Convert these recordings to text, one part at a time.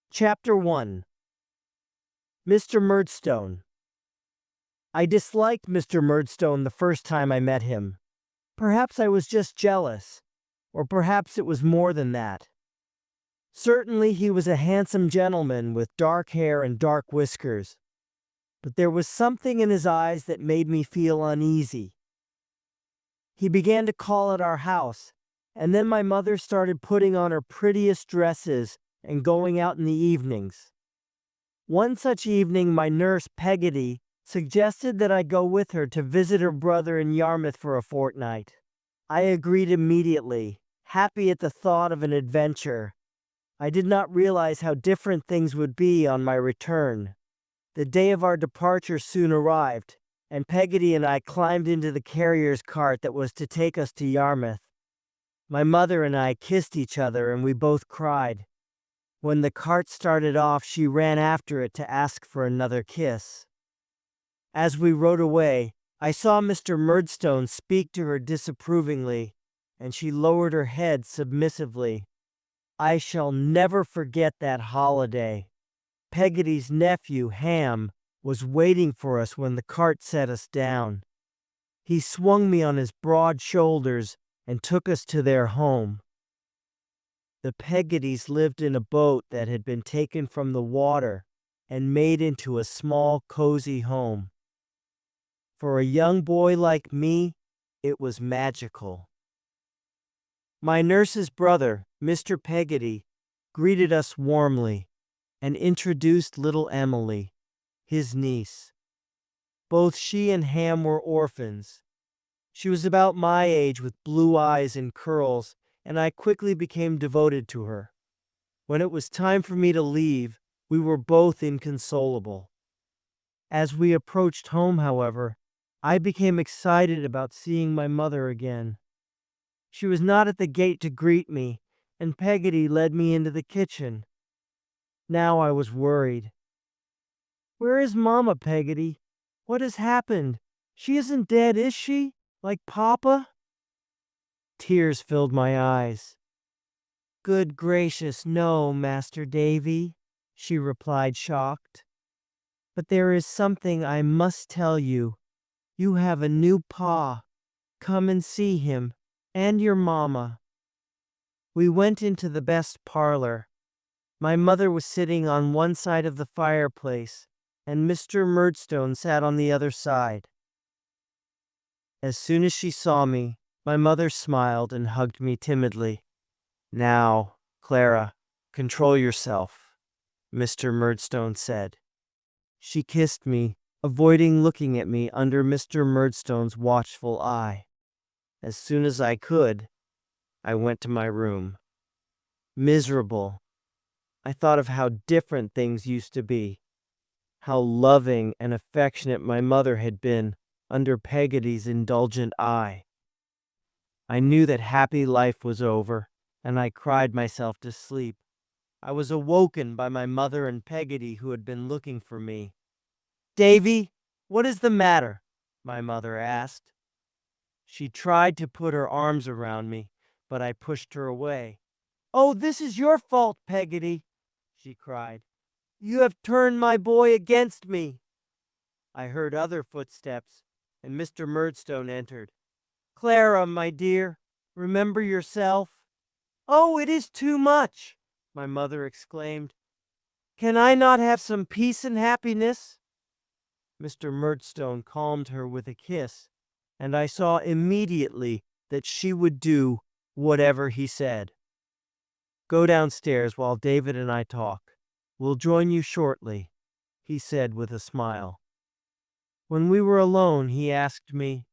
Chapter 1. Mr. Murdstone. I disliked Mr. Murdstone the first time I met him. Perhaps I was just jealous, or perhaps it was more than that. Certainly he was a handsome gentleman with dark hair and dark whiskers, but there was something in his eyes that made me feel uneasy. He began to call at our house, and then my mother started putting on her prettiest dresses and going out in the evenings. One such evening, my nurse, Peggotty, suggested that I go with her to visit her brother in Yarmouth for a fortnight. I agreed immediately, happy at the thought of an adventure. I did not realize how different things would be on my return. The day of our departure soon arrived, and Peggotty and I climbed into the carrier's cart that was to take us to Yarmouth. My mother and I kissed each other, and we both cried. When the cart started off, she ran after it to ask for another kiss. As we rode away, I saw Mr. Murdstone speak to her disapprovingly, and she lowered her head submissively. I shall never forget that holiday. Peggotty's nephew, Ham, was waiting for us when the cart set us down. He swung me on his broad shoulders and took us to their home. The Peggottys lived in a boat that had been taken from the water and made into a small, cozy home. For a young boy like me, it was magical. My nurse's brother, Mr. Peggotty, greeted us warmly and introduced little Emily, his niece. Both she and Ham were orphans. She was about my age with blue eyes and curls, and I quickly became devoted to her. When it was time for me to leave, we were both inconsolable. As we approached home, however, I became excited about seeing my mother again. She was not at the gate to greet me, and Peggotty led me into the kitchen. Now I was worried. "Where is Mama, Peggotty? What has happened? She isn't dead, is she? Like Papa?" Tears filled my eyes. "Good gracious, no, Master Davy," she replied, shocked. "But there is something I must tell you. You have a new pa. Come and see him, and your mamma." We went into the best parlor. My mother was sitting on one side of the fireplace, and Mr. Murdstone sat on the other side. As soon as she saw me, my mother smiled and hugged me timidly. "Now, Clara, control yourself," Mr. Murdstone said. She kissed me, avoiding looking at me under Mr. Murdstone's watchful eye. As soon as I could, I went to my room. Miserable, I thought of how different things used to be, how loving and affectionate my mother had been under Peggotty's indulgent eye. I knew that happy life was over, and I cried myself to sleep. I was awoken by my mother and Peggotty, who had been looking for me. "Davy, what is the matter?" my mother asked. She tried to put her arms around me, but I pushed her away. "Oh, this is your fault, Peggotty," she cried. "You have turned my boy against me." I heard other footsteps, and Mr. Murdstone entered. "Clara, my dear, remember yourself." "Oh, it is too much," my mother exclaimed. "Can I not have some peace and happiness?" Mr. Murdstone calmed her with a kiss, and I saw immediately that she would do whatever he said. "Go downstairs while David and I talk. We'll join you shortly," he said with a smile. When we were alone, he asked me,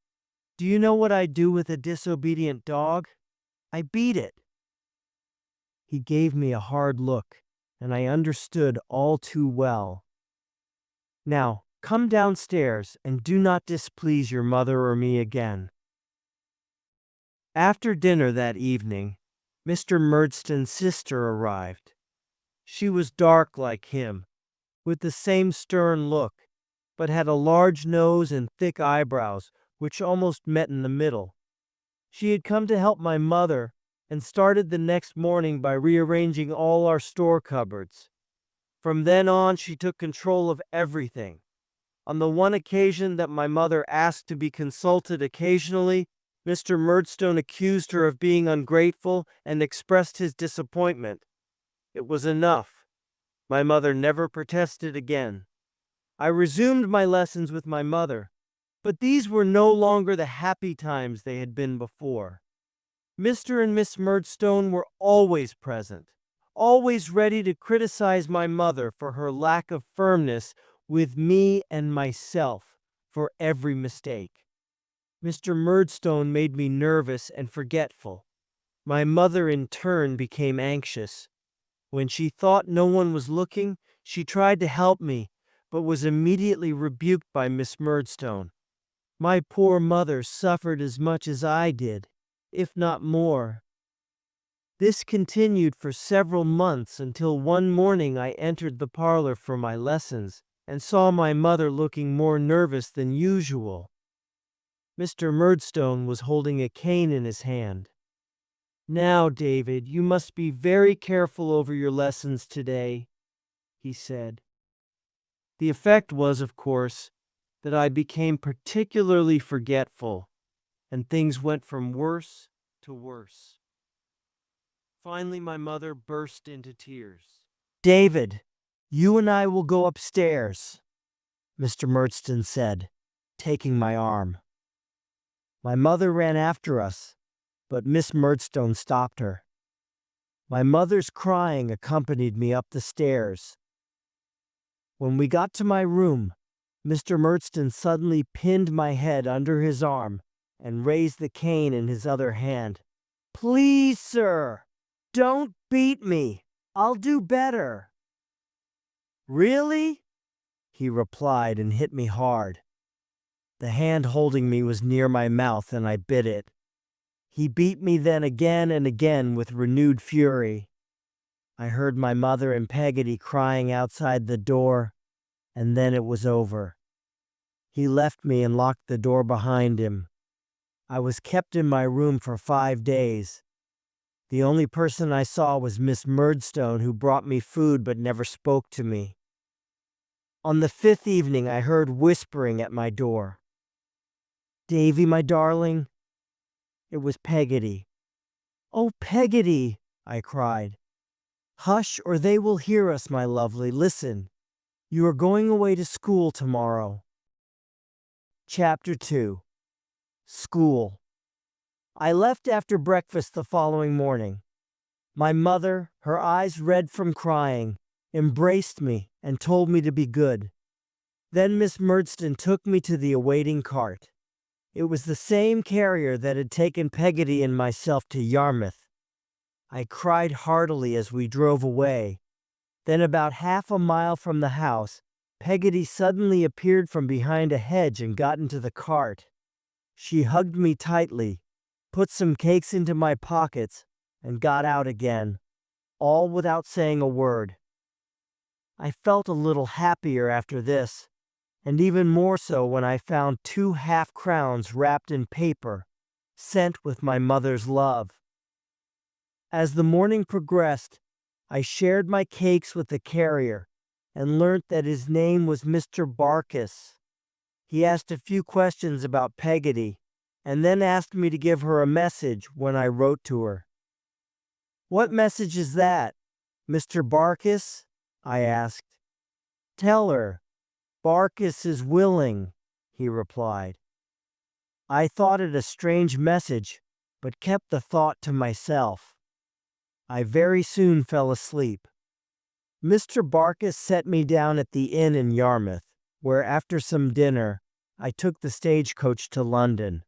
"Do you know what I do with a disobedient dog? I beat it." He gave me a hard look, and I understood all too well. "Now, come downstairs and do not displease your mother or me again." After dinner that evening, Mr. Murdstone's sister arrived. She was dark like him, with the same stern look, but had a large nose and thick eyebrows, which almost met in the middle. She had come to help my mother, and started the next morning by rearranging all our store cupboards. From then on, she took control of everything. On the one occasion that my mother asked to be consulted occasionally, Mr. Murdstone accused her of being ungrateful and expressed his disappointment. It was enough. My mother never protested again. I resumed my lessons with my mother, but these were no longer the happy times they had been before. Mr. and Miss Murdstone were always present, always ready to criticize my mother for her lack of firmness with me and myself for every mistake. Mr. Murdstone made me nervous and forgetful. My mother in turn became anxious. When she thought no one was looking, she tried to help me, but was immediately rebuked by Miss Murdstone. My poor mother suffered as much as I did, if not more. This continued for several months until one morning I entered the parlor for my lessons and saw my mother looking more nervous than usual. Mr. Murdstone was holding a cane in his hand. "Now, David, you must be very careful over your lessons today," he said. The effect was, of course, that I became particularly forgetful, and things went from worse to worse. Finally, my mother burst into tears. "David, you and I will go upstairs," Mr. Murdstone said, taking my arm. My mother ran after us, but Miss Murdstone stopped her. My mother's crying accompanied me up the stairs. When we got to my room, Mr. Murdstone suddenly pinned my head under his arm and raised the cane in his other hand. "Please, sir, don't beat me. I'll do better." "Really?" he replied and hit me hard. The hand holding me was near my mouth and I bit it. He beat me then again and again with renewed fury. I heard my mother and Peggotty crying outside the door, and then it was over. He left me and locked the door behind him. I was kept in my room for 5 days. The only person I saw was Miss Murdstone, who brought me food but never spoke to me. On the 5th evening I heard whispering at my door. "Davy, my darling." It was Peggotty. "Oh, Peggotty," I cried. "Hush, or they will hear us, my lovely. Listen. You are going away to school tomorrow." Chapter 2. School. I left after breakfast the following morning. My mother, her eyes red from crying, embraced me and told me to be good. Then Miss Murdstone took me to the awaiting cart. It was the same carrier that had taken Peggotty and myself to Yarmouth. I cried heartily as we drove away. Then about half a mile from the house, Peggotty suddenly appeared from behind a hedge and got into the cart. She hugged me tightly, put some cakes into my pockets, and got out again, all without saying a word. I felt a little happier after this, and even more so when I found 2 half-crowns wrapped in paper, sent with my mother's love. As the morning progressed, I shared my cakes with the carrier and learnt that his name was Mr. Barkis. He asked a few questions about Peggotty, and then asked me to give her a message when I wrote to her. "What message is that, Mr. Barkis?" I asked. "Tell her, Barkis is willing," he replied. I thought it a strange message, but kept the thought to myself. I very soon fell asleep. Mr. Barkis set me down at the inn in Yarmouth, where after some dinner, I took the stagecoach to London.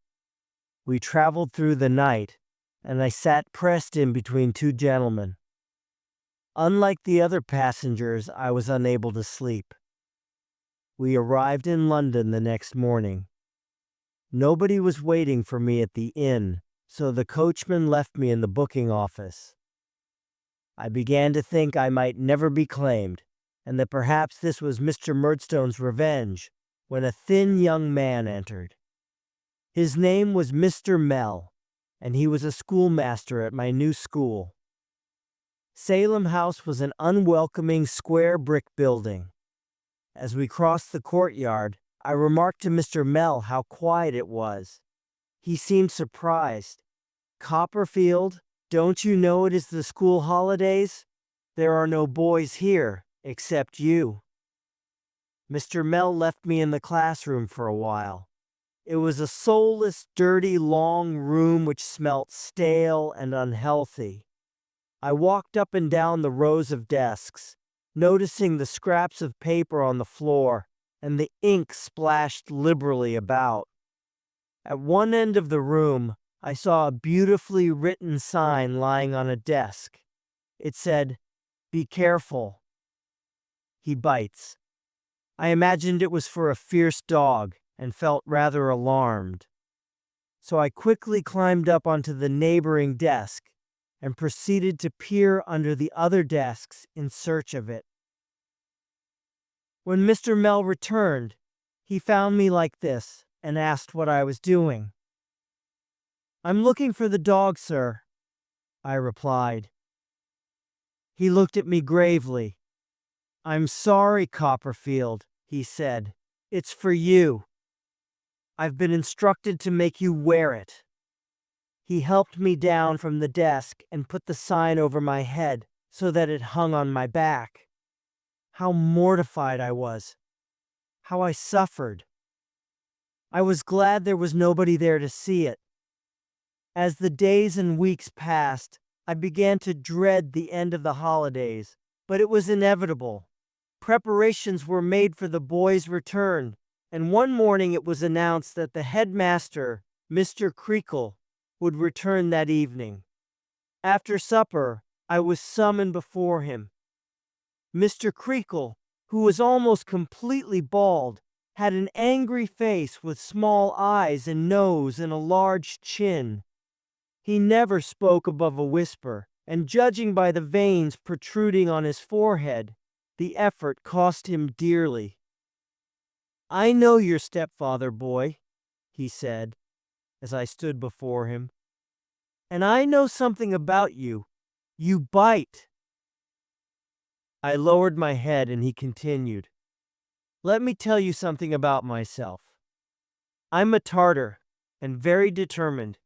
We traveled through the night, and I sat pressed in between 2 gentlemen. Unlike the other passengers, I was unable to sleep. We arrived in London the next morning. Nobody was waiting for me at the inn, so the coachman left me in the booking office. I began to think I might never be claimed, and that perhaps this was Mr. Murdstone's revenge, when a thin young man entered. His name was Mr. Mell, and he was a schoolmaster at my new school. Salem House was an unwelcoming square brick building. As we crossed the courtyard, I remarked to Mr. Mell how quiet it was. He seemed surprised. "Copperfield, don't you know it is the school holidays? There are no boys here, except you." Mr. Mell left me in the classroom for a while. It was a soulless, dirty, long room which smelt stale and unhealthy. I walked up and down the rows of desks, noticing the scraps of paper on the floor and the ink splashed liberally about. At one end of the room, I saw a beautifully written sign lying on a desk. It said, "Be careful. He bites." I imagined it was for a fierce dog and felt rather alarmed. So I quickly climbed up onto the neighboring desk and proceeded to peer under the other desks in search of it. When Mr. Mell returned, he found me like this and asked what I was doing. "I'm looking for the dog, sir," I replied. He looked at me gravely. "I'm sorry, Copperfield," he said. "It's for you. I've been instructed to make you wear it." He helped me down from the desk and put the sign over my head so that it hung on my back. How mortified I was. How I suffered. I was glad there was nobody there to see it. As the days and weeks passed, I began to dread the end of the holidays, but it was inevitable. Preparations were made for the boys' return, and one morning it was announced that the headmaster, Mr. Creakle, would return that evening. After supper, I was summoned before him. Mr. Creakle, who was almost completely bald, had an angry face with small eyes and nose and a large chin. He never spoke above a whisper, and judging by the veins protruding on his forehead, the effort cost him dearly. "I know your stepfather, boy," he said, as I stood before him. "And I know something about you. You bite." I lowered my head and he continued, "Let me tell you something about myself. I'm a Tartar and very determined.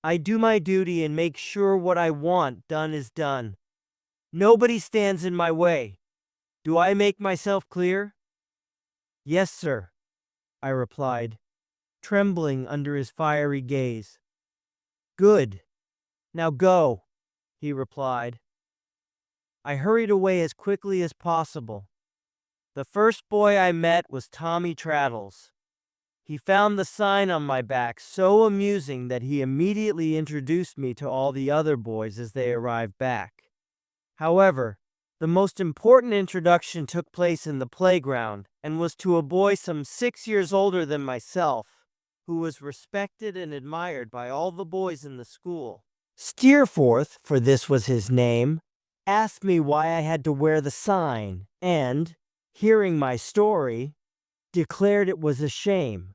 I do my duty and make sure what I want done is done. Nobody stands in my way. Do I make myself clear?" "Yes, sir," I replied, trembling under his fiery gaze. "Good. Now go," he replied. I hurried away as quickly as possible. The first boy I met was Tommy Traddles. He found the sign on my back so amusing that he immediately introduced me to all the other boys as they arrived back. However, the most important introduction took place in the playground and was to a boy some 6 years older than myself, who was respected and admired by all the boys in the school. Steerforth, for this was his name, asked me why I had to wear the sign and, hearing my story, declared it was a shame.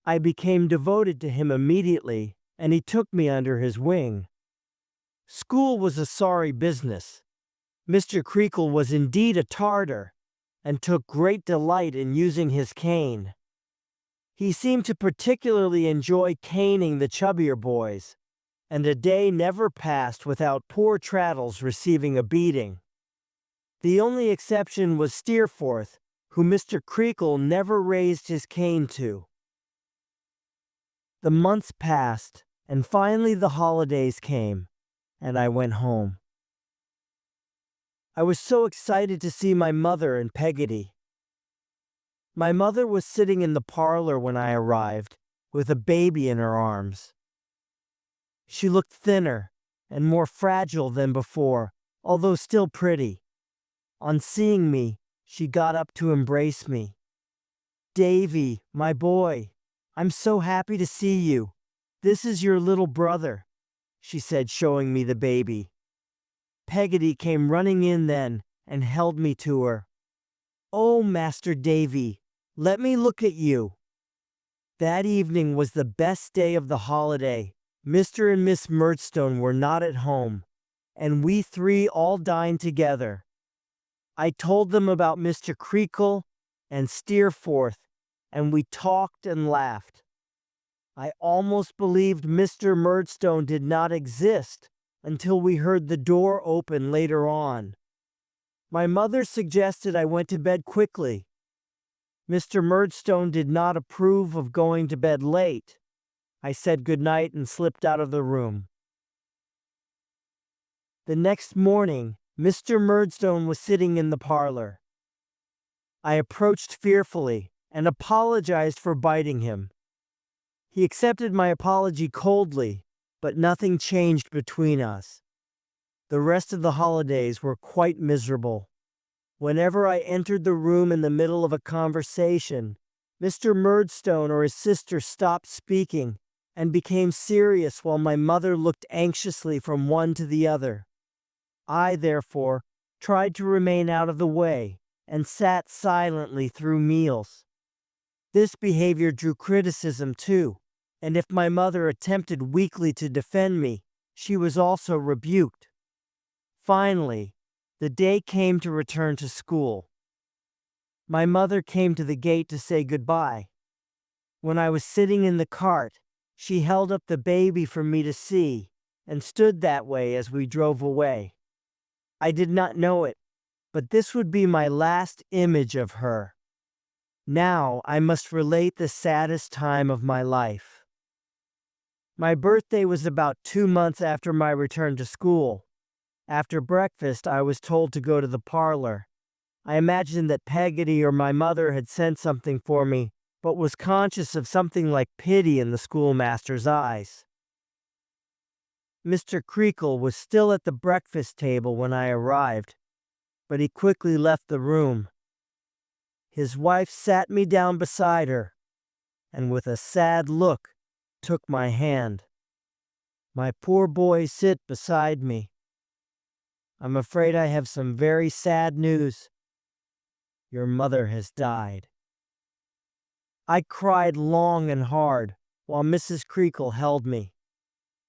I became devoted to him immediately, and he took me under his wing. School was a sorry business. Mr. Creakle was indeed a Tartar, and took great delight in using his cane. He seemed to particularly enjoy caning the chubbier boys, and a day never passed without poor Traddles receiving a beating. The only exception was Steerforth, who Mr. Creakle never raised his cane to. The months passed, and finally the holidays came, and I went home. I was so excited to see my mother and Peggotty. My mother was sitting in the parlor when I arrived, with a baby in her arms. She looked thinner and more fragile than before, although still pretty. On seeing me, she got up to embrace me. "Davy, my boy, I'm so happy to see you. This is your little brother," she said, showing me the baby. Peggotty came running in then and held me to her. "Oh, Master Davy, let me look at you." That evening was the best day of the holiday. Mr. and Miss Murdstone were not at home, and we three all dined together. I told them about Mr. Creakle and Steerforth, and we talked and laughed. I almost believed Mr. Murdstone did not exist until we heard the door open later on. My mother suggested I went to bed quickly. Mr. Murdstone did not approve of going to bed late. I said goodnight and slipped out of the room. The next morning, Mr. Murdstone was sitting in the parlor. I approached fearfully and apologized for biting him. He accepted my apology coldly, but nothing changed between us. The rest of the holidays were quite miserable. Whenever I entered the room in the middle of a conversation, Mr. Murdstone or his sister stopped speaking and became serious while my mother looked anxiously from one to the other. I, therefore, tried to remain out of the way and sat silently through meals. This behavior drew criticism too, and if my mother attempted weakly to defend me, she was also rebuked. Finally, the day came to return to school. My mother came to the gate to say goodbye. When I was sitting in the cart, she held up the baby for me to see and stood that way as we drove away. I did not know it, but this would be my last image of her. Now I must relate the saddest time of my life. My birthday was about 2 months after my return to school. After breakfast, I was told to go to the parlor. I imagined that Peggotty or my mother had sent something for me, but was conscious of something like pity in the schoolmaster's eyes. Mr. Creakle was still at the breakfast table when I arrived, but he quickly left the room. His wife sat me down beside her, and with a sad look, took my hand. "My poor boy, sit beside me. I'm afraid I have some very sad news. Your mother has died." I cried long and hard, while Mrs. Creakle held me.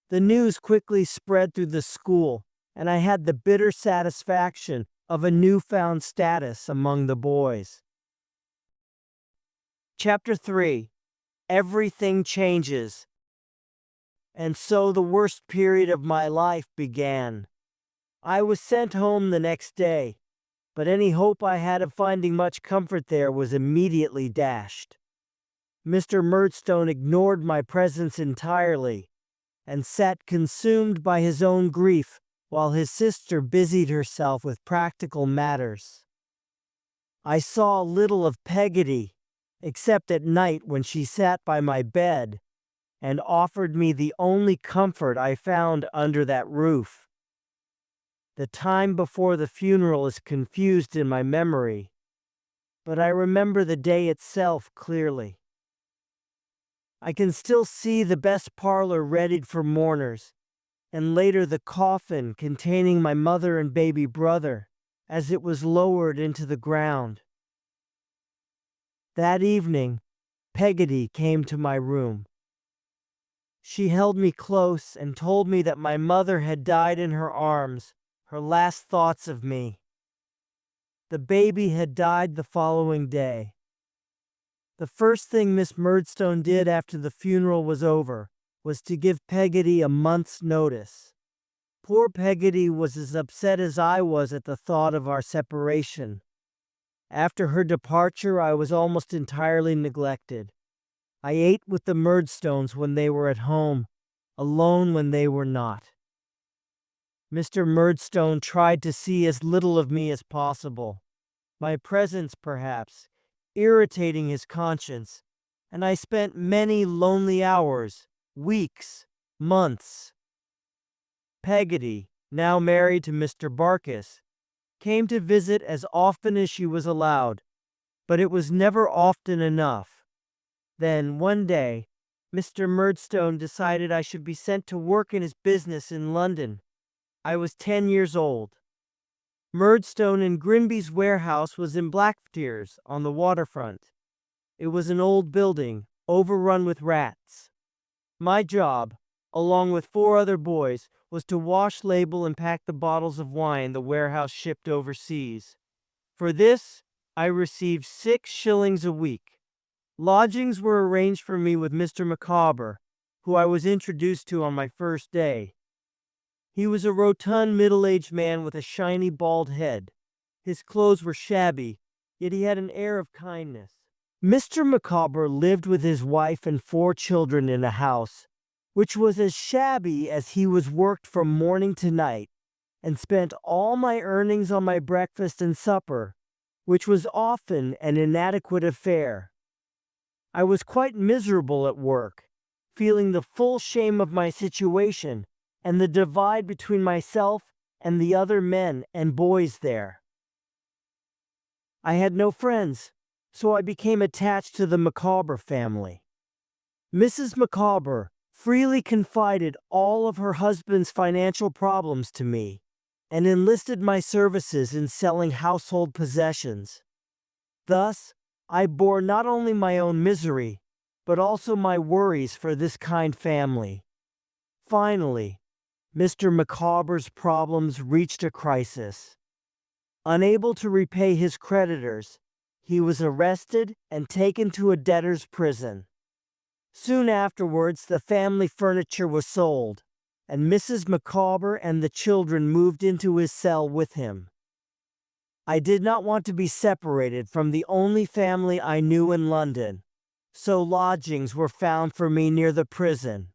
The news quickly spread through the school, and I had the bitter satisfaction of a newfound status among the boys. Chapter 3. Everything changes. And so the worst period of my life began. I was sent home the next day, but any hope I had of finding much comfort there was immediately dashed. Mr. Murdstone ignored my presence entirely, and sat consumed by his own grief while his sister busied herself with practical matters. I saw little of Peggotty, except at night when she sat by my bed and offered me the only comfort I found under that roof. The time before the funeral is confused in my memory, but I remember the day itself clearly. I can still see the best parlor readied for mourners, and later the coffin containing my mother and baby brother, as it was lowered into the ground. That evening, Peggotty came to my room. She held me close and told me that my mother had died in her arms, her last thoughts of me. The baby had died the following day. The first thing Miss Murdstone did after the funeral was over was to give Peggotty a month's notice. Poor Peggotty was as upset as I was at the thought of our separation. After her departure, I was almost entirely neglected. I ate with the Murdstones when they were at home, alone when they were not. Mr. Murdstone tried to see as little of me as possible. My presence, perhaps, irritating his conscience, and I spent many lonely hours, weeks, months. Peggotty, now married to Mr. Barkis, came to visit as often as she was allowed, but it was never often enough. Then, one day, Mr. Murdstone decided I should be sent to work in his business in London. I was 10 years old. Murdstone and Grinby's warehouse was in Blackfriars on the waterfront. It was an old building, overrun with rats. My job, along with 4 other boys, was to wash, label, and pack the bottles of wine the warehouse shipped overseas. For this, I received 6 shillings a week. Lodgings were arranged for me with Mr. Micawber, who I was introduced to on my first day. He was a rotund, middle-aged man with a shiny, bald head. His clothes were shabby, yet he had an air of kindness. Mr. Micawber lived with his wife and 4 children in a house, which was as shabby as he was worked from morning to night, and spent all my earnings on my breakfast and supper, which was often an inadequate affair. I was quite miserable at work, feeling the full shame of my situation and the divide between myself and the other men and boys there. I had no friends, so I became attached to the Micawber family. Mrs. Micawber freely confided all of her husband's financial problems to me and enlisted my services in selling household possessions. Thus, I bore not only my own misery, but also my worries for this kind family. Finally, Mr. Micawber's problems reached a crisis. Unable to repay his creditors, he was arrested and taken to a debtor's prison. Soon afterwards, the family furniture was sold, and Mrs. Micawber and the children moved into his cell with him. I did not want to be separated from the only family I knew in London, so lodgings were found for me near the prison.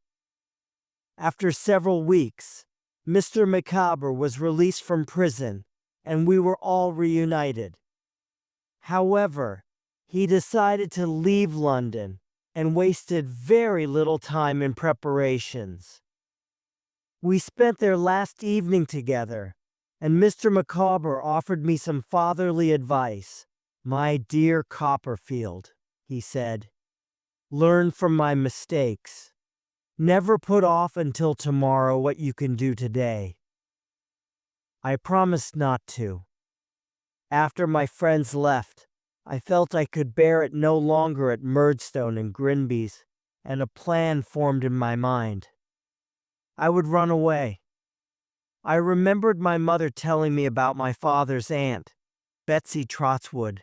After several weeks, Mr. Micawber was released from prison, and we were all reunited. However, he decided to leave London and wasted very little time in preparations. We spent their last evening together, and Mr. Micawber offered me some fatherly advice. "My dear Copperfield," he said, "learn from my mistakes. Never put off until tomorrow what you can do today." I promised not to. After my friends left, I felt I could bear it no longer at Murdstone and Grinby's, and a plan formed in my mind. I would run away. I remembered my mother telling me about my father's aunt, Betsy Trotswood.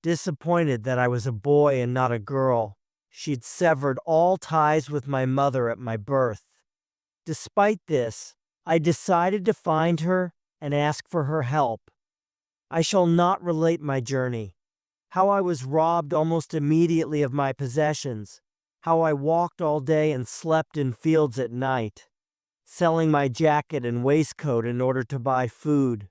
Disappointed that I was a boy and not a girl, she'd severed all ties with my mother at my birth. Despite this, I decided to find her and ask for her help. I shall not relate my journey, how I was robbed almost immediately of my possessions, how I walked all day and slept in fields at night, selling my jacket and waistcoat in order to buy food.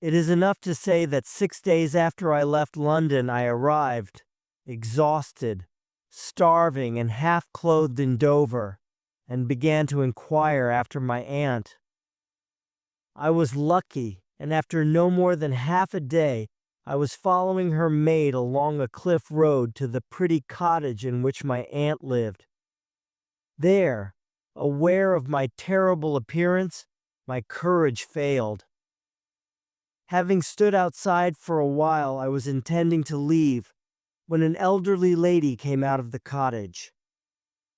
It is enough to say that 6 days after I left London, I arrived, exhausted, starving, and half-clothed in Dover, and began to inquire after my aunt. I was lucky, and after no more than half a day, I was following her maid along a cliff road to the pretty cottage in which my aunt lived. There, aware of my terrible appearance, my courage failed. Having stood outside for a while, I was intending to leave, when an elderly lady came out of the cottage.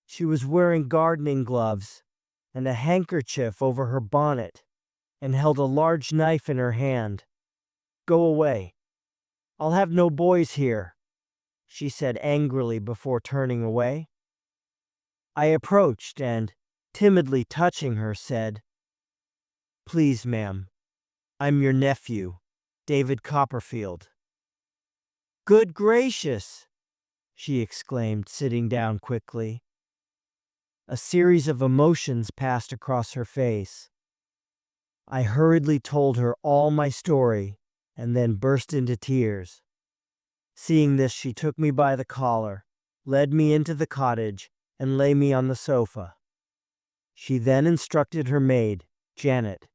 She was wearing gardening gloves and a handkerchief over her bonnet, and held a large knife in her hand. "Go away. I'll have no boys here," she said angrily before turning away. I approached and, timidly touching her, said, "Please, ma'am, I'm your nephew, David Copperfield." "Good gracious!" she exclaimed, sitting down quickly. A series of emotions passed across her face. I hurriedly told her all my story, and then burst into tears. Seeing this, she took me by the collar, led me into the cottage, and laid me on the sofa. She then instructed her maid, Janet,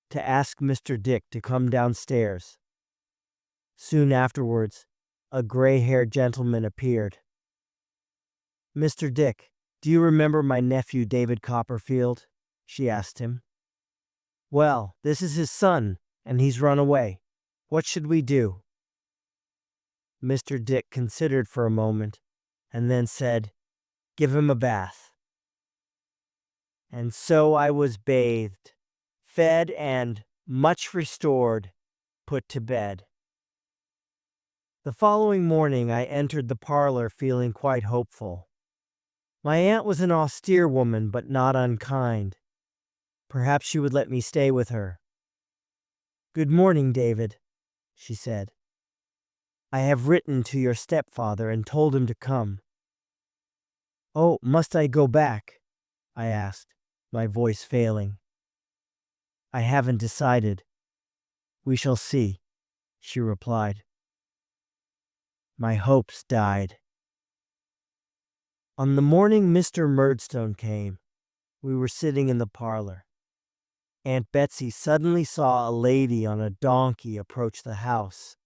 to ask Mr. Dick to come downstairs. Soon afterwards, a gray-haired gentleman appeared. "Mr. Dick, do you remember my nephew David Copperfield?" she asked him. "Well, this is his son, and he's run away. What should we do?" Mr. Dick considered for a moment, and then said, "Give him a bath." And so I was bathed, fed, and, much restored, put to bed. The following morning I entered the parlor feeling quite hopeful. My aunt was an austere woman, but not unkind. Perhaps she would let me stay with her. "Good morning, David," she said. "I have written to your stepfather and told him to come." "Oh, must I go back?" I asked, my voice failing. "I haven't decided. We shall see," she replied. My hopes died. On the morning Mr. Murdstone came, we were sitting in the parlor. Aunt Betsy suddenly saw a lady on a donkey approach the house.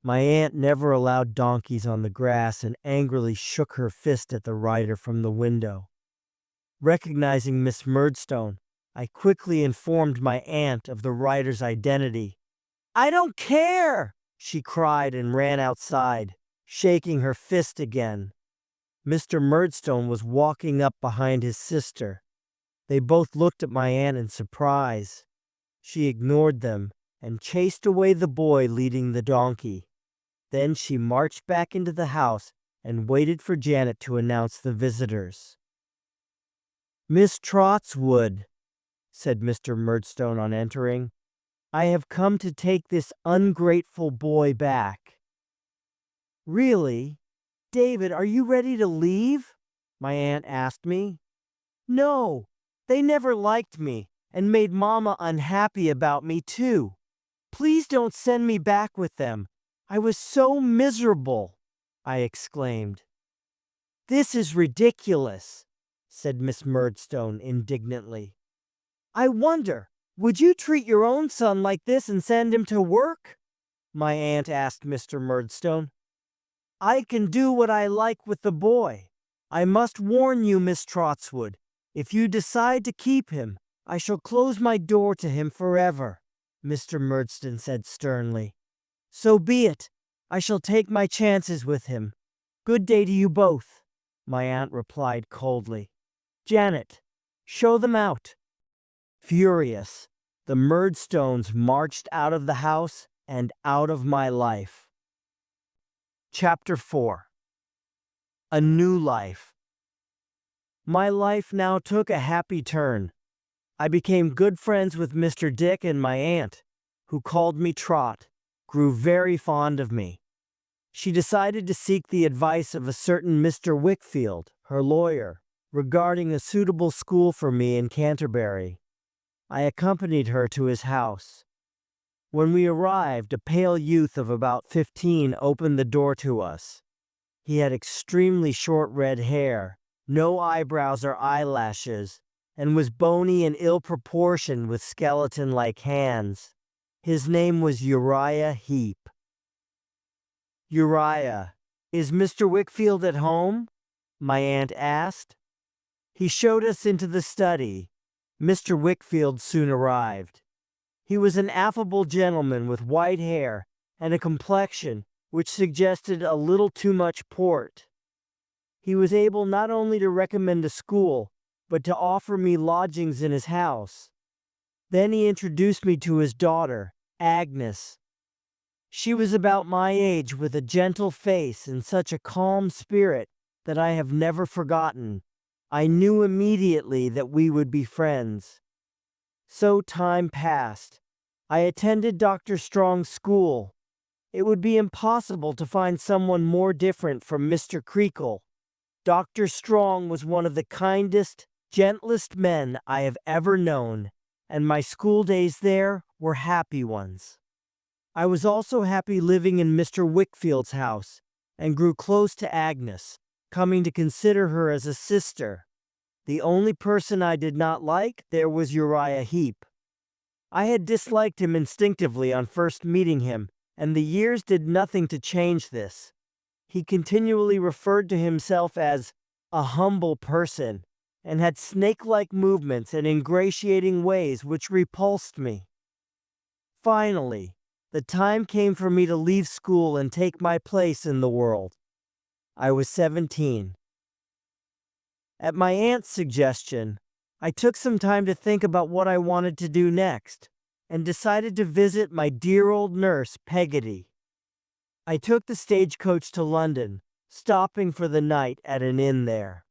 My aunt never allowed donkeys on the grass and angrily shook her fist at the rider from the window. Recognizing Miss Murdstone, I quickly informed my aunt of the rider's identity. "I don't care!" she cried and ran outside, shaking her fist again. Mr. Murdstone was walking up behind his sister. They both looked at my aunt in surprise. She ignored them and chased away the boy leading the donkey. Then she marched back into the house and waited for Janet to announce the visitors. "Miss Trotwood," said Mr. Murdstone on entering, "I have come to take this ungrateful boy back." "Really? David, are you ready to leave?" my aunt asked me. "No, they never liked me and made Mama unhappy about me too. Please don't send me back with them. I was so miserable," I exclaimed. "This is ridiculous," said Miss Murdstone indignantly. "I wonder, would you treat your own son like this and send him to work?" my aunt asked Mr. Murdstone. "I can do what I like with the boy. I must warn you, Miss Trotwood, if you decide to keep him, I shall close my door to him forever," Mr. Murdstone said sternly. "So be it. I shall take my chances with him. Good day to you both," my aunt replied coldly. "Janet, show them out." Furious, the Murdstones marched out of the house and out of my life. Chapter 4. A New Life. My life now took a happy turn. I became good friends with Mr. Dick, and my aunt, who called me Trot, grew very fond of me. She decided to seek the advice of a certain Mr. Wickfield, her lawyer, regarding a suitable school for me in Canterbury. I accompanied her to his house. When we arrived, a pale youth of about 15 opened the door to us. He had extremely short red hair, no eyebrows or eyelashes, and was bony and ill-proportioned with skeleton-like hands. His name was Uriah Heep. "Uriah, is Mr. Wickfield at home?" my aunt asked. He showed us into the study. Mr. Wickfield soon arrived. He was an affable gentleman with white hair and a complexion which suggested a little too much port. He was able not only to recommend a school, but to offer me lodgings in his house. Then he introduced me to his daughter, Agnes. She was about my age, with a gentle face and such a calm spirit that I have never forgotten. I knew immediately that we would be friends. So time passed. I attended Dr. Strong's school. It would be impossible to find someone more different from Mr. Creakle. Dr. Strong was one of the kindest, gentlest men I have ever known, and my school days there were happy ones. I was also happy living in Mr. Wickfield's house, and grew close to Agnes, coming to consider her as a sister. The only person I did not like there was Uriah Heep. I had disliked him instinctively on first meeting him, and the years did nothing to change this. He continually referred to himself as a humble person, and had snake-like movements and ingratiating ways which repulsed me. Finally, the time came for me to leave school and take my place in the world. I was 17. At my aunt's suggestion, I took some time to think about what I wanted to do next, and decided to visit my dear old nurse, Peggotty. I took the stagecoach to London, stopping for the night at an inn there.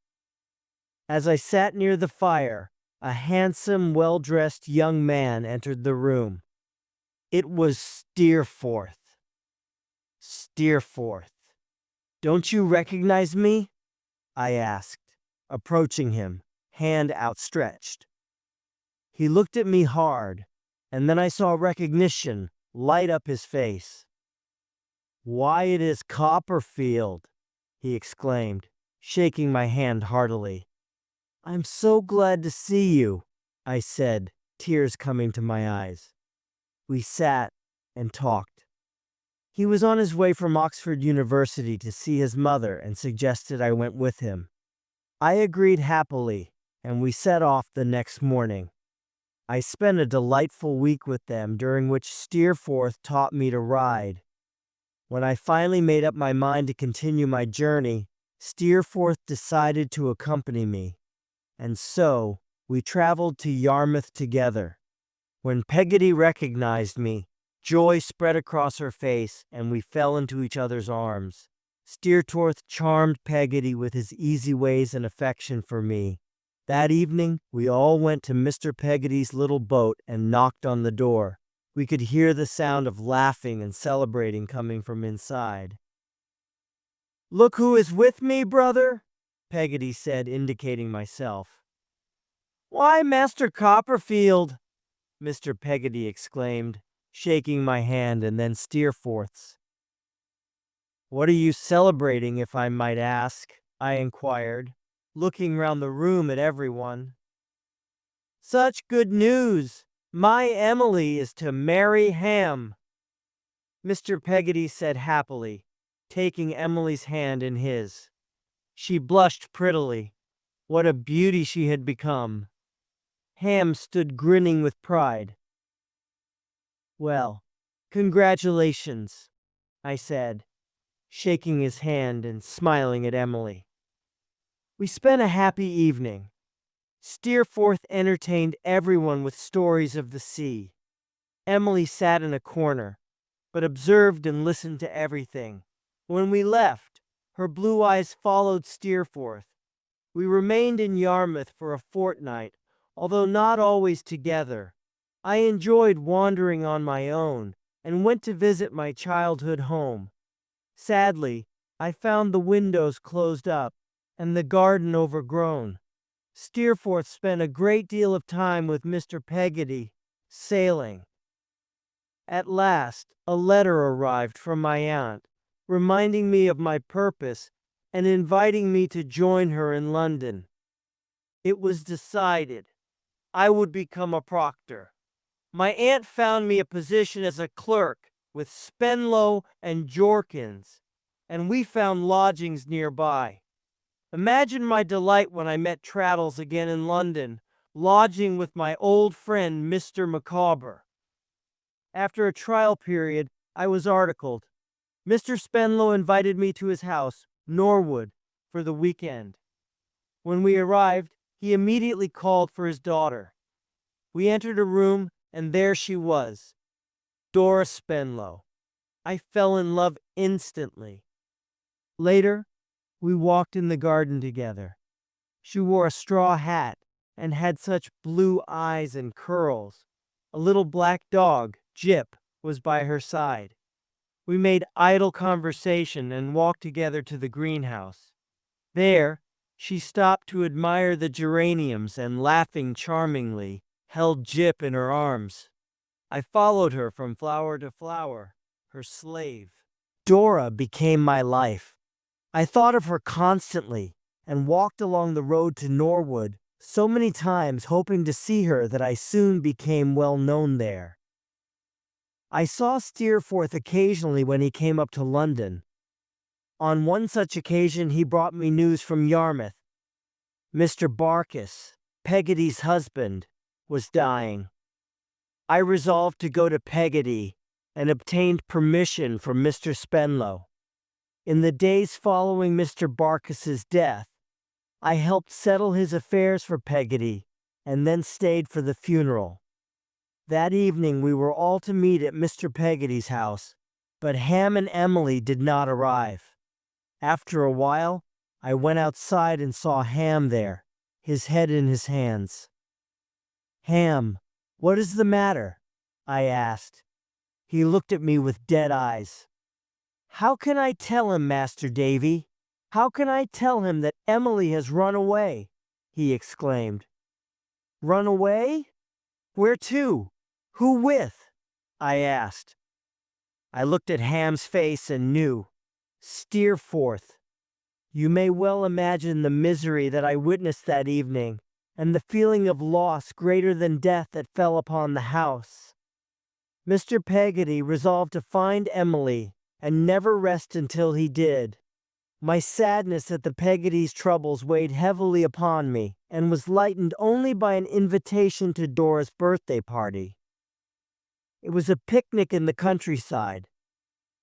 As I sat near the fire, a handsome, well-dressed young man entered the room. It was Steerforth. Steerforth. "Don't you recognize me?" I asked, approaching him, hand outstretched. He looked at me hard, and then I saw recognition light up his face. "Why, it is Copperfield!" he exclaimed, shaking my hand heartily. "I'm so glad to see you," I said, tears coming to my eyes. We sat and talked. He was on his way from Oxford University to see his mother and suggested I went with him. I agreed happily, and we set off the next morning. I spent a delightful week with them, during which Steerforth taught me to ride. When I finally made up my mind to continue my journey, Steerforth decided to accompany me, and so we traveled to Yarmouth together. When Peggotty recognized me, joy spread across her face, and we fell into each other's arms. Steerforth charmed Peggotty with his easy ways and affection for me. That evening, we all went to Mr. Peggotty's little boat and knocked on the door. We could hear the sound of laughing and celebrating coming from inside. "Look who is with me, brother," Peggotty said, indicating myself. "Why, Master Copperfield!" Mr. Peggotty exclaimed, shaking my hand and then Steerforth's. "What are you celebrating, if I might ask?" I inquired, looking round the room at everyone. "Such good news! My Emily is to marry Ham," Mr. Peggotty said happily, taking Emily's hand in his. She blushed prettily. What a beauty she had become! Ham stood grinning with pride. "Well, congratulations," I said, shaking his hand and smiling at Emily. We spent a happy evening. Steerforth entertained everyone with stories of the sea. Emily sat in a corner, but observed and listened to everything. When we left, her blue eyes followed Steerforth. We remained in Yarmouth for a fortnight, although not always together. I enjoyed wandering on my own, and went to visit my childhood home. Sadly, I found the windows closed up, and the garden overgrown. Steerforth spent a great deal of time with Mr. Peggotty, sailing. At last, a letter arrived from my aunt, reminding me of my purpose and inviting me to join her in London. It was decided I would become a proctor. My aunt found me a position as a clerk with Spenlow and Jorkins, and we found lodgings nearby. Imagine my delight when I met Traddles again in London, lodging with my old friend Mr. Micawber. After a trial period, I was articled. Mr. Spenlow invited me to his house, Norwood, for the weekend. When we arrived, he immediately called for his daughter. We entered a room, and there she was, Dora Spenlow. I fell in love instantly. Later, we walked in the garden together. She wore a straw hat and had such blue eyes and curls. A little black dog, Jip, was by her side. We made idle conversation and walked together to the greenhouse. There, she stopped to admire the geraniums and, laughing charmingly, held Jip in her arms. I followed her from flower to flower, her slave. Dora became my life. I thought of her constantly and walked along the road to Norwood so many times, hoping to see her, that I soon became well known there. I saw Steerforth occasionally when he came up to London. On one such occasion he brought me news from Yarmouth. Mr. Barkis, Peggotty's husband, was dying. I resolved to go to Peggotty and obtained permission from Mr. Spenlow. In the days following Mr. Barkis's death, I helped settle his affairs for Peggotty and then stayed for the funeral. That evening we were all to meet at Mr. Peggotty's house, but Ham and Emily did not arrive. After a while, I went outside and saw Ham there, his head in his hands. "Ham, what is the matter?" I asked. He looked at me with dead eyes. "How can I tell him, Master Davy? How can I tell him that Emily has run away?" he exclaimed. "Run away? Where to? Who with?" I asked. I looked at Ham's face and knew. Steerforth. You may well imagine the misery that I witnessed that evening, and the feeling of loss greater than death that fell upon the house. Mr. Peggotty resolved to find Emily, and never rest until he did. My sadness at the Peggotty's troubles weighed heavily upon me, and was lightened only by an invitation to Dora's birthday party. It was a picnic in the countryside.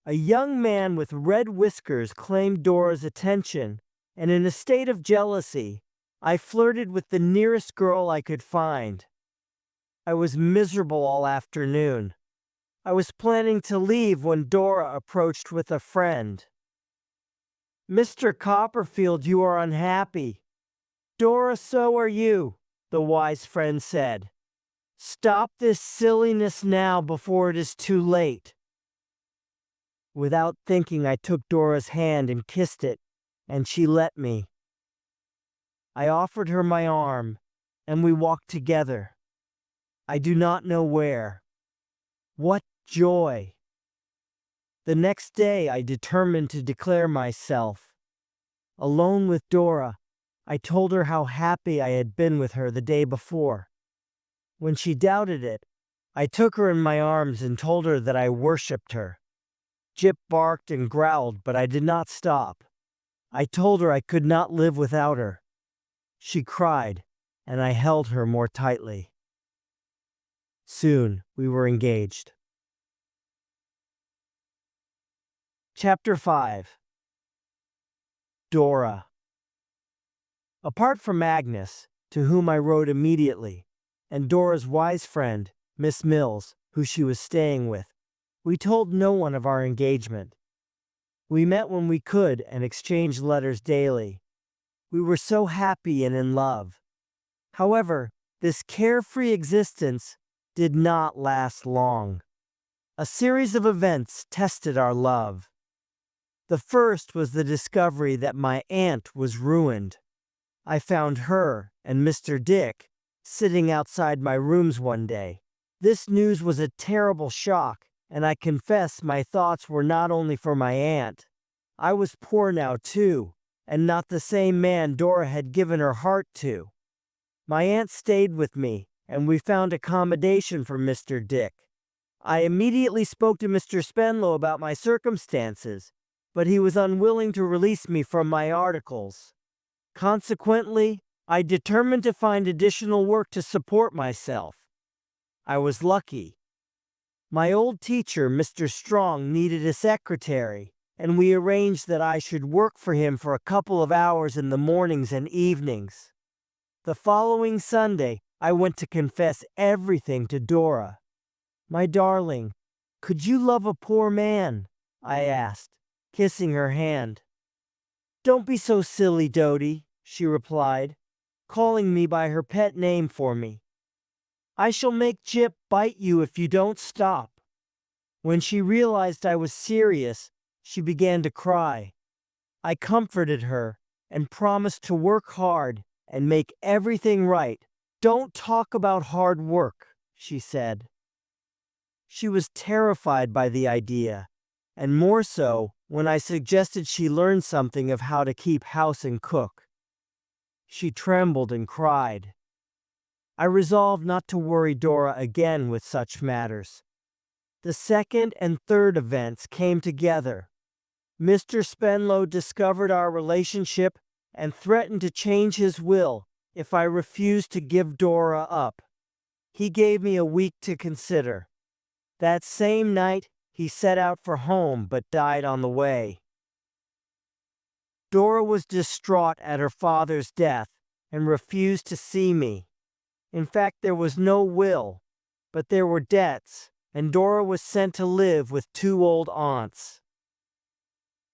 A young man with red whiskers claimed Dora's attention, and in a state of jealousy, I flirted with the nearest girl I could find. I was miserable all afternoon. I was planning to leave when Dora approached with a friend. "Mr. Copperfield, you are unhappy." "Dora, so are you," the wise friend said. "Stop this silliness now before it is too late." Without thinking, I took Dora's hand and kissed it, and she let me. I offered her my arm, and we walked together. I do not know where. What joy! The next day I determined to declare myself. Alone with Dora, I told her how happy I had been with her the day before. When she doubted it, I took her in my arms and told her that I worshipped her. Jip barked and growled, but I did not stop. I told her I could not live without her. She cried, and I held her more tightly. Soon we were engaged. Chapter 5. Dora. Apart from Agnes, to whom I wrote immediately, and Dora's wise friend, Miss Mills, who she was staying with, we told no one of our engagement. We met when we could and exchanged letters daily. We were so happy and in love. However, this carefree existence did not last long. A series of events tested our love. The first was the discovery that my aunt was ruined. I found her and Mr. Dick sitting outside my rooms one day. This news was a terrible shock, and I confess my thoughts were not only for my aunt. I was poor now too, and not the same man Dora had given her heart to. My aunt stayed with me, and we found accommodation for Mr. Dick. I immediately spoke to Mr. Spenlow about my circumstances, but he was unwilling to release me from my articles. Consequently, I determined to find additional work to support myself. I was lucky. My old teacher, Mr. Strong, needed a secretary, and we arranged that I should work for him for a couple of hours in the mornings and evenings. The following Sunday, I went to confess everything to Dora. "My darling, could you love a poor man?" I asked, kissing her hand. "Don't be so silly, Dodie," she replied, calling me by her pet name for me. "I shall make Jip bite you if you don't stop." When she realized I was serious, she began to cry. I comforted her and promised to work hard and make everything right. "Don't talk about hard work," she said. She was terrified by the idea, and more so when I suggested she learn something of how to keep house and cook. She trembled and cried. I resolved not to worry Dora again with such matters. The second and third events came together. Mr. Spenlow discovered our relationship and threatened to change his will if I refused to give Dora up. He gave me a week to consider. That same night, he set out for home but died on the way. Dora was distraught at her father's death and refused to see me. In fact, there was no will, but there were debts, and Dora was sent to live with two old aunts.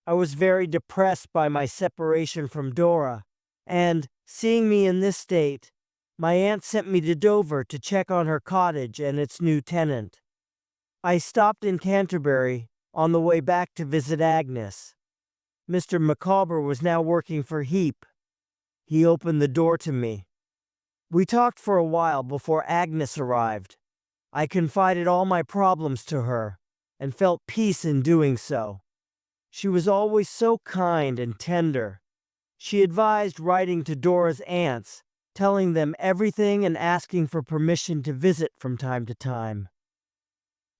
I was very depressed by my separation from Dora, and, seeing me in this state, my aunt sent me to Dover to check on her cottage and its new tenant. I stopped in Canterbury on the way back to visit Agnes. Mr. Micawber was now working for Heap. He opened the door to me. We talked for a while before Agnes arrived. I confided all my problems to her, and felt peace in doing so. She was always so kind and tender. She advised writing to Dora's aunts, telling them everything and asking for permission to visit from time to time.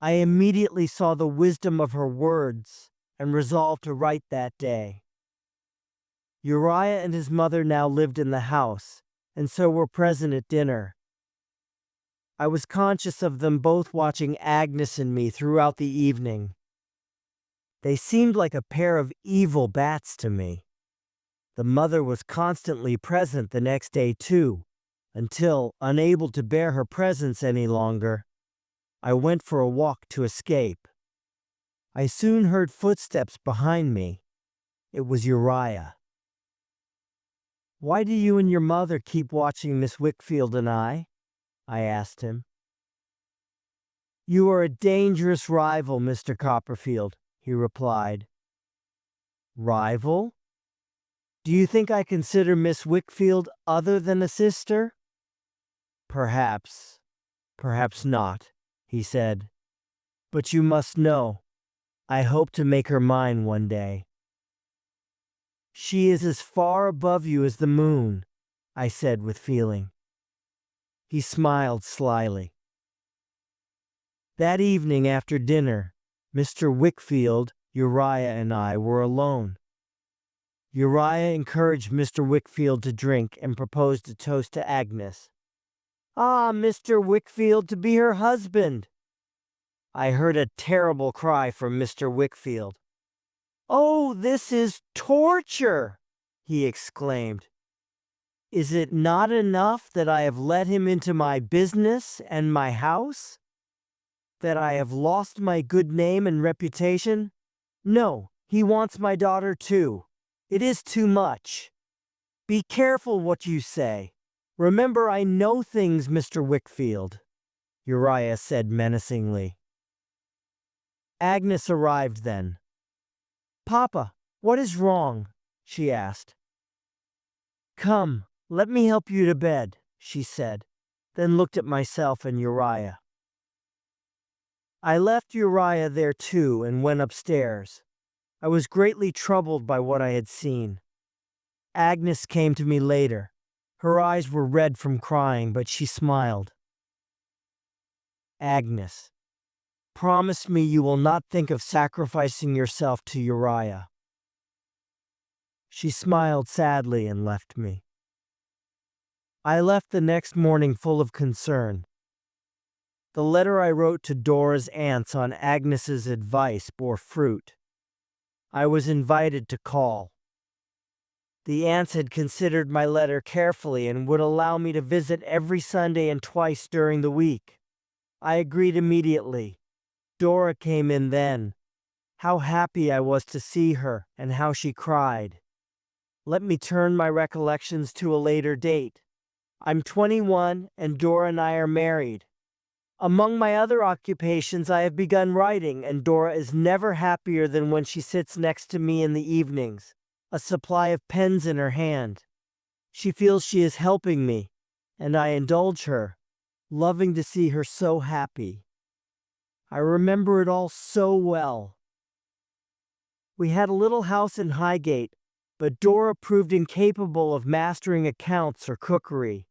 I immediately saw the wisdom of her words and resolved to write that day. Uriah and his mother now lived in the house, and so were present at dinner. I was conscious of them both watching Agnes and me throughout the evening. They seemed like a pair of evil bats to me. The mother was constantly present the next day too, until, unable to bear her presence any longer, I went for a walk to escape. I soon heard footsteps behind me. It was Uriah. "Why do you and your mother keep watching Miss Wickfield and I?" I asked him. "You are a dangerous rival, Mr. Copperfield," he replied. "Rival? Do you think I consider Miss Wickfield other than a sister?" "Perhaps, perhaps not," he said. "But you must know, I hope to make her mine one day." "She is as far above you as the moon," I said with feeling. He smiled slyly. That evening after dinner, Mr. Wickfield, Uriah, and I were alone. Uriah encouraged Mr. Wickfield to drink and proposed a toast to Agnes. "Ah, Mr. Wickfield to be her husband!" I heard a terrible cry from Mr. Wickfield. "Oh, this is torture!" he exclaimed. "Is it not enough that I have let him into my business and my house? That I have lost my good name and reputation? No, he wants my daughter too. It is too much. Be careful what you say. Remember, I know things, Mr. Wickfield," Uriah said menacingly. Agnes arrived then. "Papa, what is wrong?" she asked. "Come, let me help you to bed," she said, then looked at myself and Uriah. I left Uriah there too and went upstairs. I was greatly troubled by what I had seen. Agnes came to me later. Her eyes were red from crying, but she smiled. "Agnes, promise me you will not think of sacrificing yourself to Uriah." She smiled sadly and left me. I left the next morning full of concern. The letter I wrote to Dora's aunts on Agnes's advice bore fruit. I was invited to call. The aunts had considered my letter carefully and would allow me to visit every Sunday and twice during the week. I agreed immediately. Dora came in then. How happy I was to see her, and how she cried. Let me turn my recollections to a later date. I'm 21, and Dora and I are married. Among my other occupations, I have begun writing, and Dora is never happier than when she sits next to me in the evenings, a supply of pens in her hand. She feels she is helping me, and I indulge her, loving to see her so happy. I remember it all so well. We had a little house in Highgate, but Dora proved incapable of mastering accounts or cookery.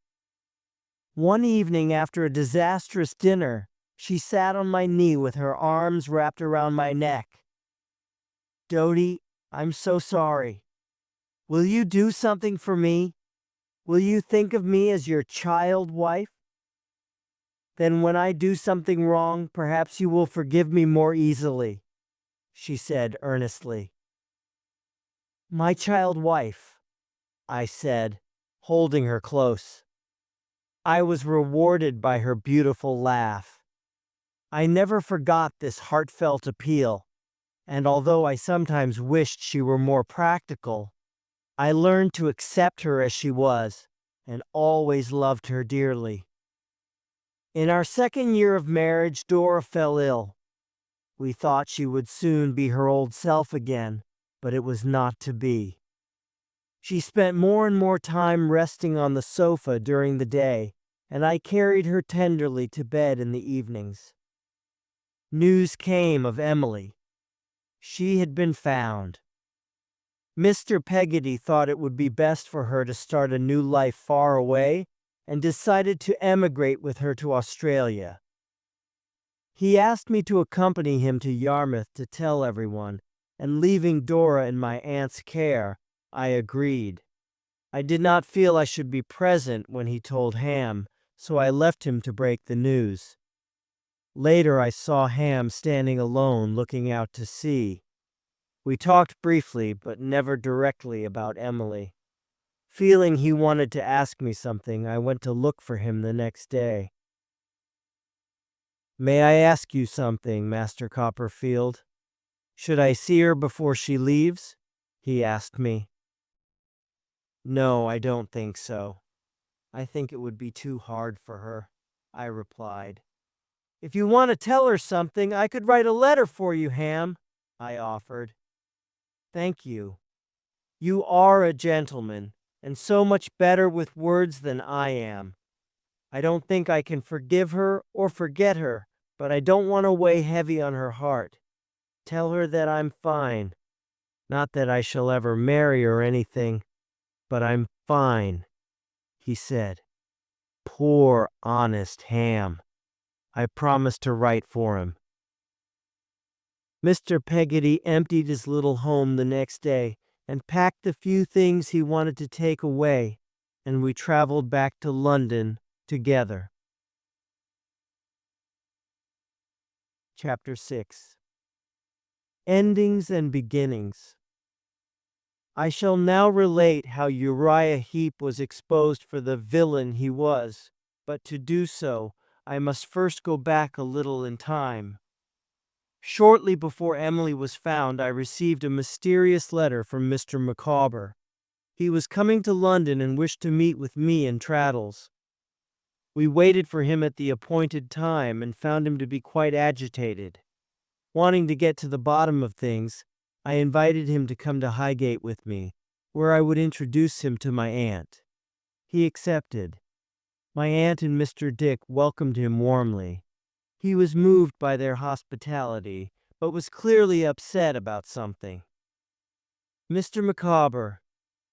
One evening after a disastrous dinner, she sat on my knee with her arms wrapped around my neck. "Dodie, I'm so sorry. Will you do something for me? Will you think of me as your child wife? Then when I do something wrong, perhaps you will forgive me more easily," she said earnestly. "My child wife," I said, holding her close. I was rewarded by her beautiful laugh. I never forgot this heartfelt appeal, and although I sometimes wished she were more practical, I learned to accept her as she was, and always loved her dearly. In our second year of marriage, Dora fell ill. We thought she would soon be her old self again, but it was not to be. She spent more and more time resting on the sofa during the day, and I carried her tenderly to bed in the evenings. News came of Emily. She had been found. Mr. Peggotty thought it would be best for her to start a new life far away, and decided to emigrate with her to Australia. He asked me to accompany him to Yarmouth to tell everyone, and leaving Dora in my aunt's care, I agreed. I did not feel I should be present when he told Ham, so I left him to break the news. Later I saw Ham standing alone looking out to sea. We talked briefly, but never directly about Emily. Feeling he wanted to ask me something, I went to look for him the next day. "May I ask you something, Master Copperfield? Should I see her before she leaves?" he asked me. "No, I don't think so. I think it would be too hard for her," I replied. "If you want to tell her something, I could write a letter for you, Ham," I offered. "Thank you. You are a gentleman, and so much better with words than I am. I don't think I can forgive her or forget her, but I don't want to weigh heavy on her heart. Tell her that I'm fine. Not that I shall ever marry or anything, but I'm fine," he said. Poor, honest Ham. I promised to write for him. Mr. Peggotty emptied his little home the next day and packed the few things he wanted to take away, and we traveled back to London together. Chapter 6. Endings and Beginnings. I shall now relate how Uriah Heep was exposed for the villain he was, but to do so, I must first go back a little in time. Shortly before Emily was found, I received a mysterious letter from Mr. Micawber. He was coming to London and wished to meet with me and Traddles. We waited for him at the appointed time and found him to be quite agitated. Wanting to get to the bottom of things, I invited him to come to Highgate with me, where I would introduce him to my aunt. He accepted. My aunt and Mr. Dick welcomed him warmly. He was moved by their hospitality, but was clearly upset about something. "Mr. Micawber,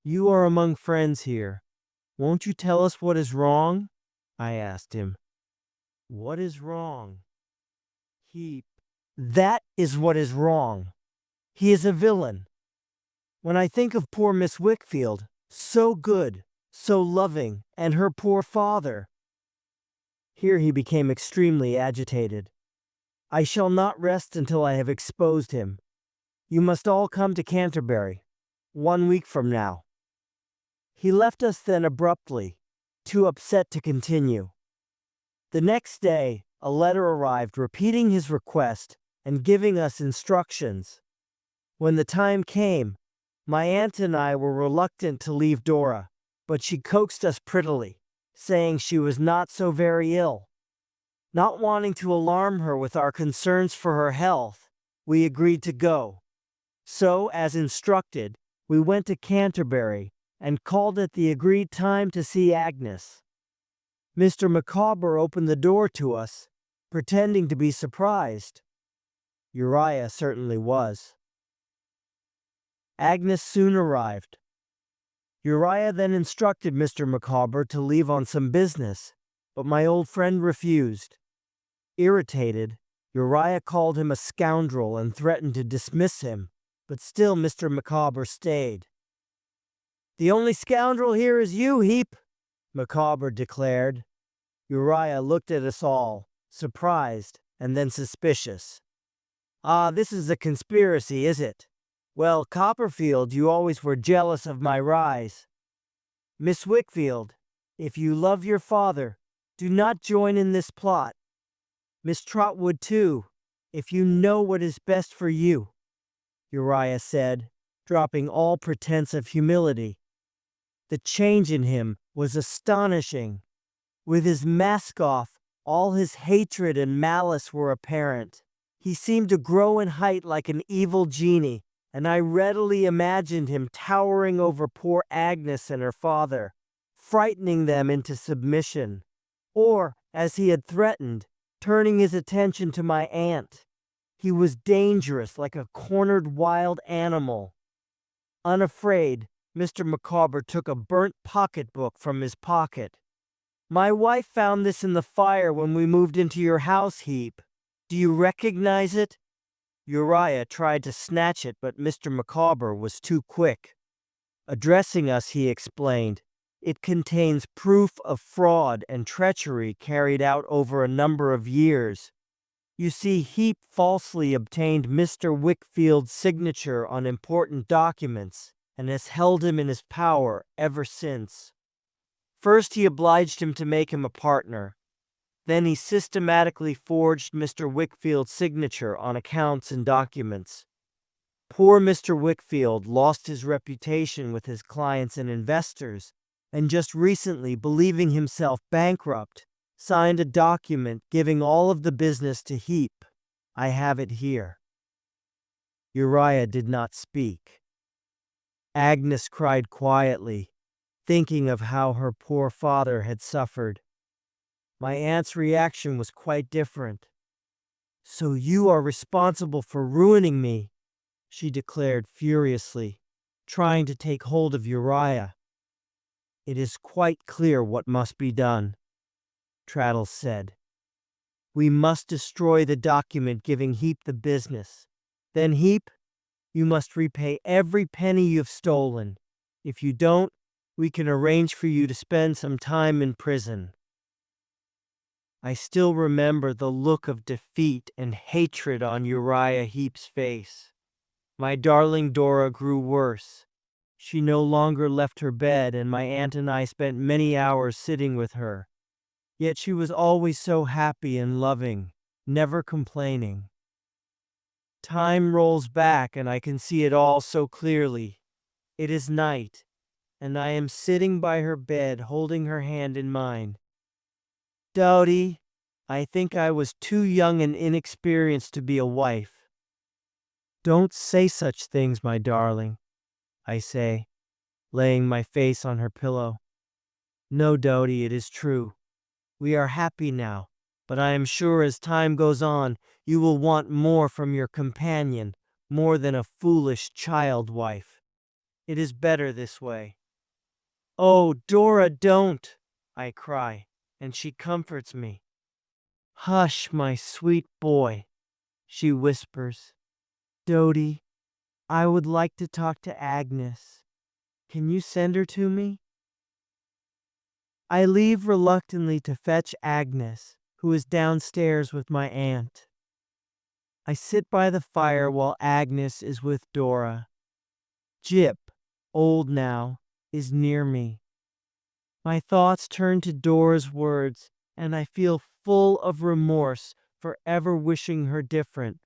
you are among friends here. Won't you tell us what is wrong?" I asked him. "What is wrong?" "That is what is wrong. He is a villain. When I think of poor Miss Wickfield, so good, so loving, and her poor father—" Here he became extremely agitated. "I shall not rest until I have exposed him. You must all come to Canterbury 1 week from now." He left us then abruptly, too upset to continue. The next day, a letter arrived repeating his request and giving us instructions. When the time came, my aunt and I were reluctant to leave Dora, but she coaxed us prettily, saying she was not so very ill. Not wanting to alarm her with our concerns for her health, we agreed to go. So, as instructed, we went to Canterbury and called at the agreed time to see Agnes. Mr. Micawber opened the door to us, pretending to be surprised. Uriah certainly was. Agnes soon arrived. Uriah then instructed Mr. Micawber to leave on some business, but my old friend refused. Irritated, Uriah called him a scoundrel and threatened to dismiss him, but still Mr. Micawber stayed. "The only scoundrel here is you, Heep," Micawber declared. Uriah looked at us all, surprised and then suspicious. "Ah, this is a conspiracy, is it? Well, Copperfield, you always were jealous of my rise. Miss Wickfield, if you love your father, Do not join in this plot. Miss Trotwood too, if you know what is best for you, Uriah said, dropping all pretense of humility. The change in him was astonishing. With his mask off, all his hatred and malice were apparent. He seemed to grow in height like an evil genie, and I readily imagined him towering over poor Agnes and her father, frightening them into submission. Or, as he had threatened, turning his attention to my aunt. He was dangerous like a cornered wild animal. Unafraid, Mr. Micawber took a burnt pocketbook from his pocket. My wife found this in the fire when we moved into your house, Heap. Do you recognize it? Uriah tried to snatch it, but Mr. Micawber was too quick. Addressing us, he explained, it contains proof of fraud and treachery carried out over a number of years. You see, Heap falsely obtained Mr. Wickfield's signature on important documents and has held him in his power ever since. First, he obliged him to make him a partner. Then he systematically forged Mr. Wickfield's signature on accounts and documents. Poor Mr. Wickfield lost his reputation with his clients and investors, and just recently, believing himself bankrupt, signed a document giving all of the business to Heap. I have it here. Uriah did not speak. Agnes cried quietly, thinking of how her poor father had suffered. My aunt's reaction was quite different. So you are responsible for ruining me, she declared furiously, trying to take hold of Uriah. It is quite clear what must be done, Traddles said. We must destroy the document giving Heap the business. Then, Heap, you must repay every penny you've stolen. If you don't, we can arrange for you to spend some time in prison. I still remember the look of defeat and hatred on Uriah Heap's face. My darling Dora grew worse. She no longer left her bed, and my aunt and I spent many hours sitting with her. Yet she was always so happy and loving, never complaining. Time rolls back, and I can see it all so clearly. It is night, and I am sitting by her bed holding her hand in mine. Dowdy, I think I was too young and inexperienced to be a wife. Don't say such things, my darling, I say, laying my face on her pillow. No, Dowdy, it is true. We are happy now, but I am sure as time goes on, you will want more from your companion, more than a foolish child wife. It is better this way. Oh, Dora, don't, I cry, and she comforts me. Hush, my sweet boy, she whispers. Dodie, I would like to talk to Agnes. Can you send her to me? I leave reluctantly to fetch Agnes, who is downstairs with my aunt. I sit by the fire while Agnes is with Dora. Jip, old now, is near me. My thoughts turn to Dora's words, and I feel full of remorse for ever wishing her different.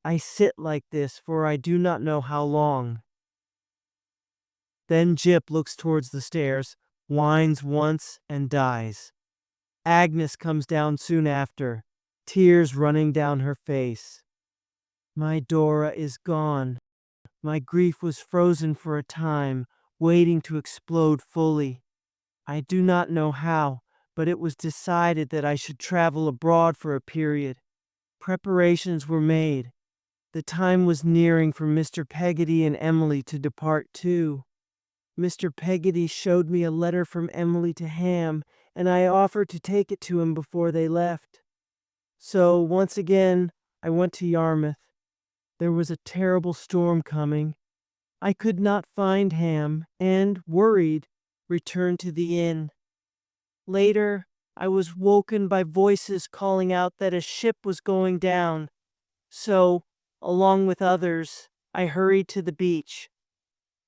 I sit like this for I do not know how long. Then Jip looks towards the stairs, whines once, and dies. Agnes comes down soon after, tears running down her face. My Dora is gone. My grief was frozen for a time, waiting to explode fully. I do not know how, but it was decided that I should travel abroad for a period. Preparations were made. The time was nearing for Mr. Peggotty and Emily to depart too. Mr. Peggotty showed me a letter from Emily to Ham, and I offered to take it to him before they left. So, once again, I went to Yarmouth. There was a terrible storm coming. I could not find Ham, and, worried, returned to the inn. Later, I was woken by voices calling out that a ship was going down. So, along with others, I hurried to the beach.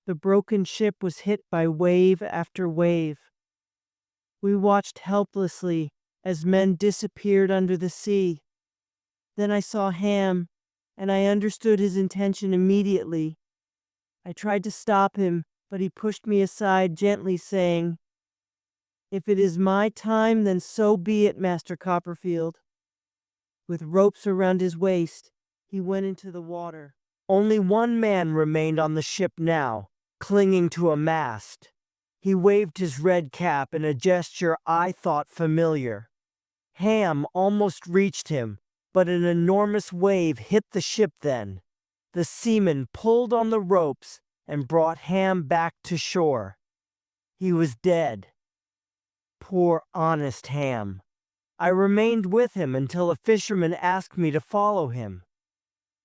The broken ship was hit by wave after wave. We watched helplessly as men disappeared under the sea. Then I saw Ham, and I understood his intention immediately. I tried to stop him, but he pushed me aside gently, saying, "If it is my time, then so be it, Master Copperfield." With ropes around his waist, he went into the water. Only one man remained on the ship now, clinging to a mast. He waved his red cap in a gesture I thought familiar. Ham almost reached him, but an enormous wave hit the ship then. The seaman pulled on the ropes and brought Ham back to shore. He was dead. Poor honest Ham. I remained with him until a fisherman asked me to follow him.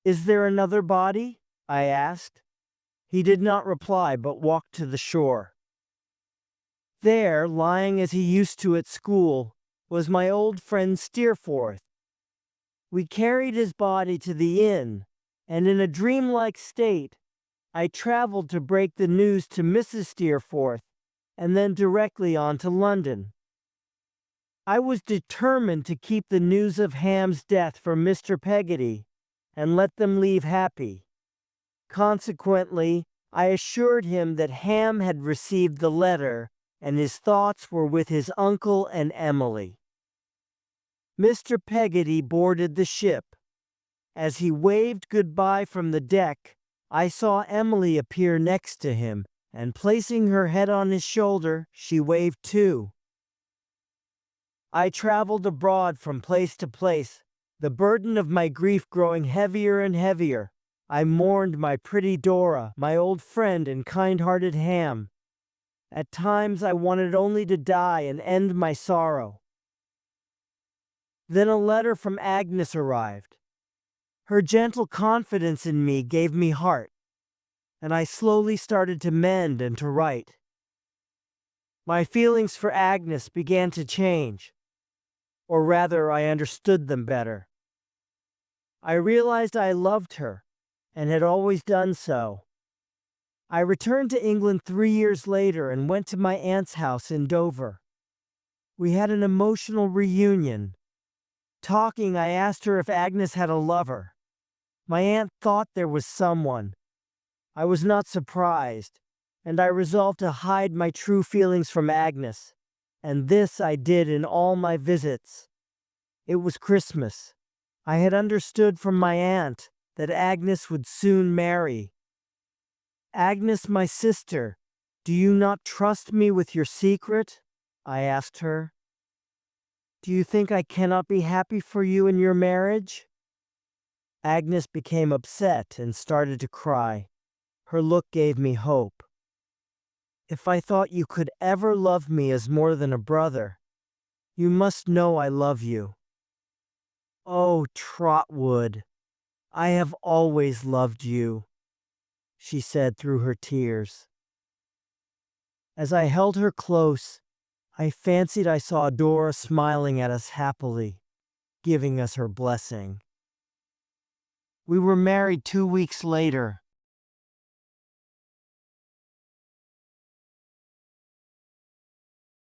"Is there another body?" I asked. He did not reply, but walked to the shore. There, lying as he used to at school, was my old friend Steerforth. We carried his body to the inn, and in a dreamlike state, I traveled to break the news to Mrs. Steerforth, and then directly on to London. I was determined to keep the news of Ham's death from Mr. Peggotty, and let them leave happy. Consequently, I assured him that Ham had received the letter, and his thoughts were with his uncle and Emily. Mr. Peggotty boarded the ship. As he waved goodbye from the deck, I saw Emily appear next to him, and placing her head on his shoulder, she waved too. I traveled abroad from place to place, the burden of my grief growing heavier and heavier. I mourned my pretty Dora, my old friend and kind-hearted Ham. At times I wanted only to die and end my sorrow. Then a letter from Agnes arrived. Her gentle confidence in me gave me heart, and I slowly started to mend and to write. My feelings for Agnes began to change, or rather I understood them better. I realized I loved her, and had always done so. I returned to England 3 years later and went to my aunt's house in Dover. We had an emotional reunion. Talking, I asked her if Agnes had a lover. My aunt thought there was someone. I was not surprised, and I resolved to hide my true feelings from Agnes, and this I did in all my visits. It was Christmas. I had understood from my aunt that Agnes would soon marry. "Agnes, my sister, do you not trust me with your secret?" I asked her. "Do you think I cannot be happy for you in your marriage?" Agnes became upset and started to cry. Her look gave me hope. "If I thought you could ever love me as more than a brother, you must know I love you." "Oh, Trotwood, I have always loved you," she said through her tears. As I held her close, I fancied I saw Dora smiling at us happily, giving us her blessing. We were married 2 weeks later,